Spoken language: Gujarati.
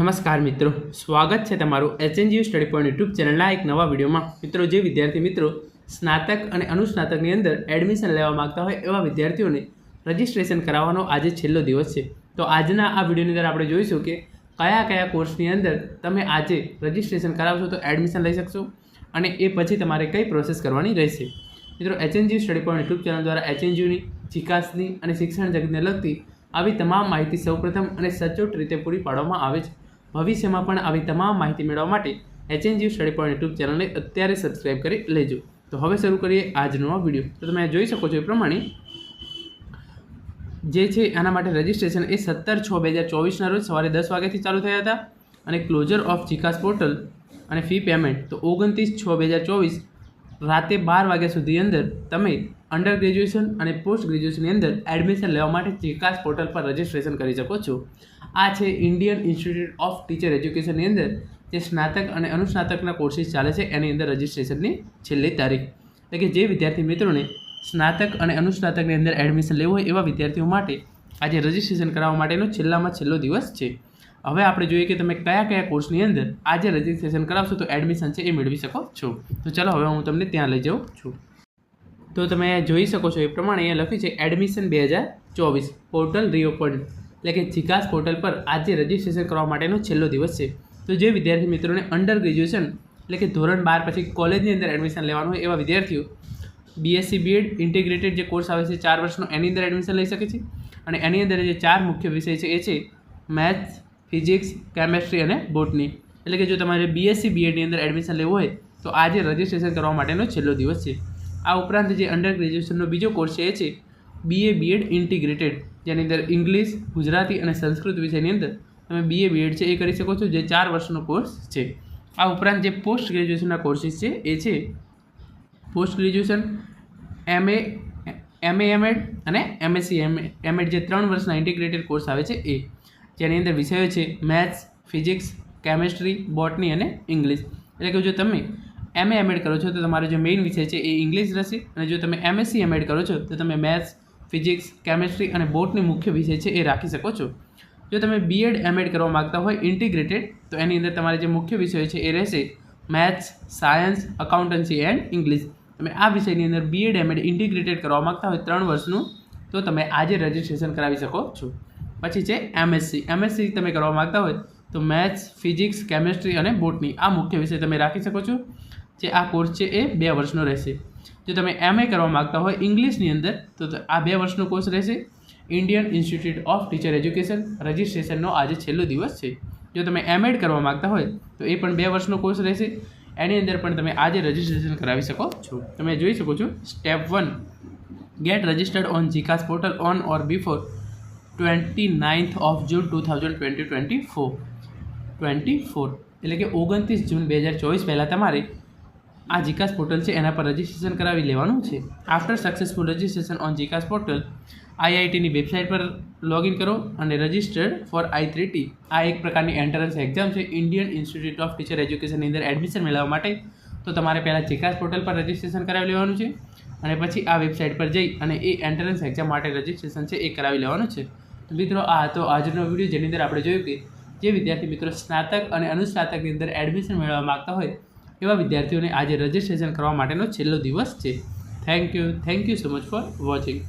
નમસ્કાર મિત્રો, સ્વાગત છે તમારું એચએનજીયુ સ્ટડી પોઈન્ટ યુટ્યુબ ચેનલના એક નવા વિડીયોમાં। મિત્રો, જે વિદ્યાર્થી મિત્રો સ્નાતક અને અનુસ્નાતકની અંદર એડમિશન લેવા માગતા હોય એવા વિદ્યાર્થીઓને રજિસ્ટ્રેશન કરાવવાનો આજે છેલ્લો દિવસ છે। તો આજના આ વિડીયોની અંદર આપણે જોઈશું કે કયા કયા કોર્સની અંદર તમે આજે રજિસ્ટ્રેશન કરાવશો તો એડમિશન લઈ શકશો અને એ પછી તમારે કઈ પ્રોસેસ કરવાની રહેશે। મિત્રો, HNGU study point YouTube channel દ્વારા એચએનજીયુની જીકાસની અને શિક્ષણ જગતને લગતી આવી તમામ માહિતી સૌપ્રથમ અને સચોટ રીતે પૂરી પાડવામાં આવે છે। ભવિષ્યમાં પણ આવી તમામ માહિતી મેળવવા માટે એચએનજીયુ સ્ટડી પોઈન્ટ યુટ્યુબ ચેનલને અત્યારે સબસ્ક્રાઇબ કરી લેજો। તો હવે શરૂ કરીએ આજનો આ વિડીયો। તો તમે જોઈ શકો છો એ પ્રમાણે જે છે આના માટે રજિસ્ટ્રેશન એ 17/6/2024ના રોજ સવારે 10 વાગ્યાથી ચાલુ થયા હતા અને ક્લોઝર ઓફ જીકાસ પોર્ટલ અને ફી પેમેન્ટ તો 29/6/2024 રાતે 12 વાગ્યા સુધી અંદર તમે અંડર ગ્રેજ્યુએશન અને પોસ્ટ ગ્રેજ્યુએશનની અંદર એડમિશન લેવા માટે જીકાસ પોર્ટલ પર રજિસ્ટ્રેશન કરી શકો છો। આ છે ઇન્ડિયન ઇન્સ્ટિટ્યૂટ ઓફ ટીચર એજ્યુકેશનની અંદર જે સ્નાતક અને અનુસ્નાતકના કોર્સીસ ચાલે છે એની અંદર રજિસ્ટ્રેશનની છેલ્લી તારીખ, એટલે કે જે વિદ્યાર્થી મિત્રોને સ્નાતક અને અનુસ્નાતકની અંદર એડમિશન લેવું હોય એવા વિદ્યાર્થીઓ માટે આજે રજિસ્ટ્રેશન કરાવવા માટેનો છેલ્લામાં છેલ્લો દિવસ છે। હવે આપણે જોઈએ કે તમે કયા કયા કોર્સની અંદર આજે રજિસ્ટ્રેશન કરાવશો તો એડમિશન છે એ મેળવી શકો છો। તો ચાલો હવે હું તમને ત્યાં લઈ જાઉં છું। તો તમે જોઈ શકો છો એ પ્રમાણે અહીંયા લખ્યું છે એડમિશન 2024 પોર્ટલ રીઓપન, એટલે કે જીકાસ પોર્ટલ પર આજે રજિસ્ટ્રેશન કરવા માટેનો છેલ્લો દિવસ છે। તો જે વિદ્યાર્થી મિત્રોને અંડર ગ્રેજ્યુએશન એટલે કે ધોરણ 12 પછી કોલેજની અંદર એડમિશન લેવાનું હોય એવા વિદ્યાર્થીઓ બીએસસી બીએડ ઇન્ટિગ્રેટેડ જે કોર્સ આવે છે 4 વર્ષનો એની અંદર એડમિશન લઈ શકે છે અને એની અંદર જે 4 મુખ્ય વિષય છે એ છે મેથ્સ, ફિઝિક્સ, કેમેસ્ટ્રી અને બોટની। એટલે કે જો તમારે બીએસસી બીએડની અંદર એડમિશન લેવું હોય તો આજે રજિસ્ટ્રેશન કરવા માટેનો છેલ્લો દિવસ છે। આ ઉપરાંત જે અંડર ગ્રેજ્યુએશનનો બીજો કોર્સ છે એ છે બીએ બીએડ ઇન્ટિગ્રેટેડ, જેની અંદર ઇંગ્લિશ, ગુજરાતી અને સંસ્કૃત વિષયની અંદર તમે બીએ બીએડ છે એ કરી શકો છો, જે 4 વર્ષનો કોર્સ છે। આ ઉપરાંત જે પોસ્ટ ગ્રેજ્યુએશનના કોર્સીસ છે એ છે પોસ્ટ ગ્રેજ્યુએશન, એમએડ અને એમએસસી એમએડ જે 3 વર્ષના ઇન્ટિગ્રેટેડ કોર્સ આવે છે એ, જેની અંદર વિષયો છે મેથ્સ, ફિઝિક્સ, કેમેસ્ટ્રી, બોટની અને ઇંગ્લિશ। એટલે કે જો તમે એમએડ કરો છો તો તમારો જે મેઇન વિષય છે એ ઇંગ્લિશ રહેશે અને જો તમે એમએસસી એમએડ કરો છો તો તમે મેથ્સ, ફિઝિક્સ, કેમેસ્ટ્રી અને બોટની મુખ્ય વિષય છે એ રાખી શકો છો। જો તમે બીએડ એમએડ કરવા માગતા હોય ઇન્ટિગ્રેટેડ તો એની અંદર તમારે જે મુખ્ય વિષય છે એ રહેશે maths, science, accountancy and English. તમે આ વિષયની અંદર બીએડ એમએડ ઇન્ટિગ્રેટેડ કરવા માગતા હોય 3 વર્ષનું તો તમે આજે રજિસ્ટ્રેશન કરાવી શકો છો। પછી છે એમએસસી તમે કરવા માગતા હોય તો મેથ્સ, ફિઝિક્સ, કેમેસ્ટ્રી અને બોટની આ મુખ્ય વિષય તમે રાખી શકો છો। જે આ કોર્સ છે એ 2 વર્ષનો રહેશે। જો તમે એમએ કરવા માગતા હોય ઇંગ્લિશની અંદર તો આ 2 વર્ષનો કોર્સ રહેશે। Indian institute of teacher education રજિસ્ટ્રેશનનો આજે છેલ્લો દિવસ છે। જો તમે એમએડ કરવા માગતા હોય તો એ પણ 2 વર્ષનો કોર્સ રહેશે, એની અંદર પણ તમે આજે રજિસ્ટ્રેશન કરાવી શકો છો। તમે જોઈ શકો છો સ્ટેપ 1 ગેટ રજિસ્ટર્ડ ઓન જીકાસ portal on or before 29th of June 2024 એટલે કે 29 જૂન 2024 પહેલાં તમારે આ જીકાસ પોર્ટલ છે એના પર રજિસ્ટ્રેશન કરાવી લેવાનું છે। આફ્ટર સક્સેસફુલ રજિસ્ટ્રેશન ઓન જીકાસ પોર્ટલ આઈઆઈટીની વેબસાઇટ પર લોગિન કરો અને રજિસ્ટર્ડ ફોર I3T આ એક પ્રકારની એન્ટ્રન્સ એક્ઝામ છે ઇન્ડિયન ઇન્સ્ટિટ્યૂટ ઓફ ટીચર એજ્યુકેશનની અંદર એડમિશન મેળવવા માટે। તો તમારે પહેલાં જીકાસ પોર્ટલ પર રજિસ્ટ્રેશન કરાવી લેવાનું છે અને પછી આ વેબસાઇટ પર જઈ અને એ એન્ટ્રન્સ એક્ઝામ માટે રજિસ્ટ્રેશન છે એ કરાવી લેવાનું છે। તો મિત્રો, આ હતો આજનો વિડીયો જેની અંદર આપણે જોયું કે જે વિદ્યાર્થી મિત્રો સ્નાતક અને અનુસ્નાતકની અંદર એડમિશન મેળવવા માગતા હોય એવા વિદ્યાર્થીઓને આજે રજિસ્ટ્રેશન કરવા માટેનો છેલ્લો દિવસ છે। Thank you so much for watching.